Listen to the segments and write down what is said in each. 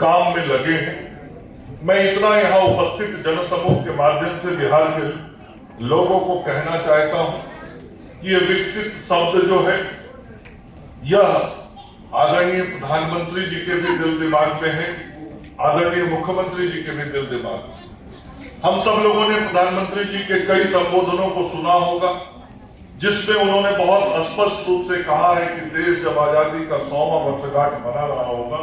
काम में लगे हैं। मैं इतना यहाँ उपस्थित जनसमूह के माध्यम से बिहार के लोगों को कहना चाहता हूँ कि ये विकसित शब्द जो है यह आदरणीय प्रधानमंत्री जी के भी दिल दिमाग में है, आदरणीय मुख्यमंत्री जी के भी दिल दिमाग में। हम सब लोगों ने प्रधानमंत्री जी के कई संबोधनों को सुना होगा जिसमें उन्होंने बहुत स्पष्ट रूप से कहा है कि देश जब आजादी का 100वां वर्षगांठ मना रहा होगा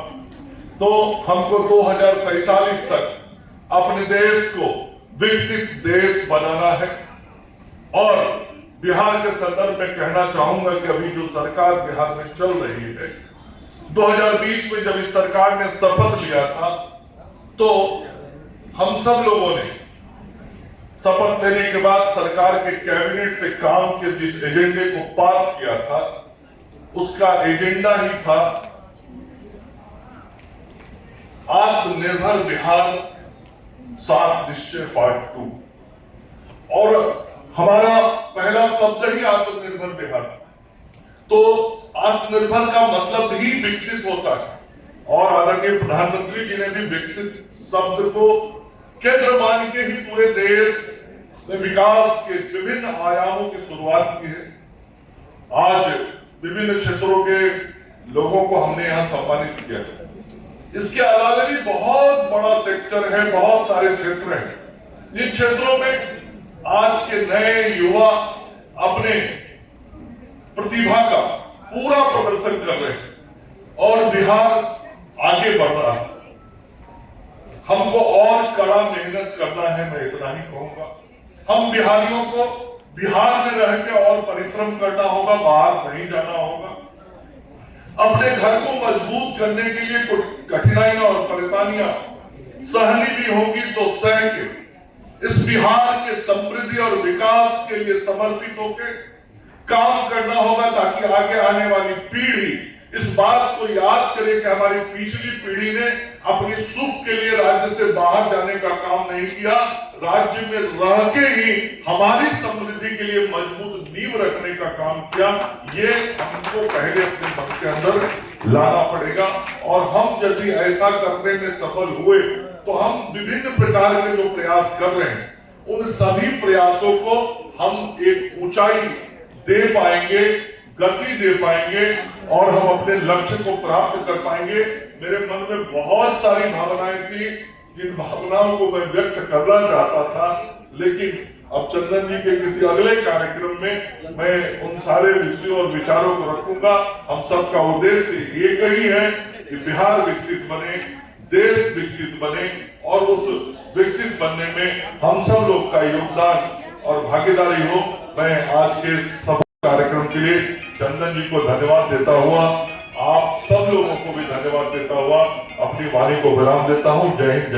तो हमको 2047 तक अपने देश को विकसित देश बनाना है। और बिहार के संदर्भ में कहना चाहूंगा कि अभी जो सरकार बिहार में चल रही है, 2020 में जब इस सरकार ने शपथ लिया था तो हम सब लोगों ने शपथ लेने के बाद सरकार के कैबिनेट से काम के जिस एजेंडे को पास किया था उसका एजेंडा ही था आत्मनिर्भर बिहार 7 निश्चय पार्ट 2। और हमारा पहला शब्द ही आत्मनिर्भर बिहार। तो आत्मनिर्भर का मतलब ही विकसित होता है और आदरणीय प्रधानमंत्री जी ने भी विकसित शब्द को केंद्र मान के ही पूरे देश में विकास के विभिन्न आयामों की शुरुआत की है। आज विभिन्न क्षेत्रों के लोगों को हमने यहाँ सम्मानित किया। इसके अलावा भी बहुत बड़ा सेक्टर है, बहुत सारे क्षेत्र हैं। इन क्षेत्रों में आज के नए युवा अपने प्रतिभा का पूरा प्रदर्शन कर रहे हैं और बिहार आगे बढ़ रहा है। हमको और कड़ा मेहनत करना है, मैं इतना ही कहूंगा। हम बिहारियों को बिहार में रह के और परिश्रम करना होगा, बाहर नहीं जाना होगा। अपने घर को मजबूत करने के लिए कुछ कठिनाइयां और परेशानियां सहनी भी होगी तो सह के इस बिहार के समृद्धि और विकास के लिए समर्पित होकर काम करना होगा ताकि आगे आने वाली पीढ़ी इस बात को याद करे कि हमारी पिछली पीढ़ी ने अपनी सुख के लिए राज्य से बाहर जाने का काम नहीं किया, राज्य में रह के ही हमारी समृद्धि के लिए मजबूत नींव रखने का काम किया। ये हमको पहले अपने मन के अंदर लाना पड़ेगा। और हम जब भी ऐसा करने में सफल हुए तो हम विभिन्न प्रकार के जो प्रयास कर रहे हैं उन सभी प्रयासों को हम एक ऊंचाई दे पाएंगे, गति दे पाएंगे और हम अपने लक्ष्य को प्राप्त कर पाएंगे। मेरे मन में बहुत सारी भावनाएं थी जिन भावनाओं को मैं व्यक्त करना चाहता था, लेकिन अब चंदन जी के किसी अगले कार्यक्रम में मैं उन सारे विषयों और विचारों को रखूंगा। हम सबका उद्देश्य एक ही है कि बिहार विकसित बने, देश विकसित बने और उस विकसित बनने में हम सब लोग का योगदान और भागीदारी हो। मैं आज के सब कार्यक्रम के लिए चंदन जी को धन्यवाद देता हुआ, आप सब लोगों को भी धन्यवाद देता हुआ अपनी वाणी को विराम देता हूं। जय हिंद।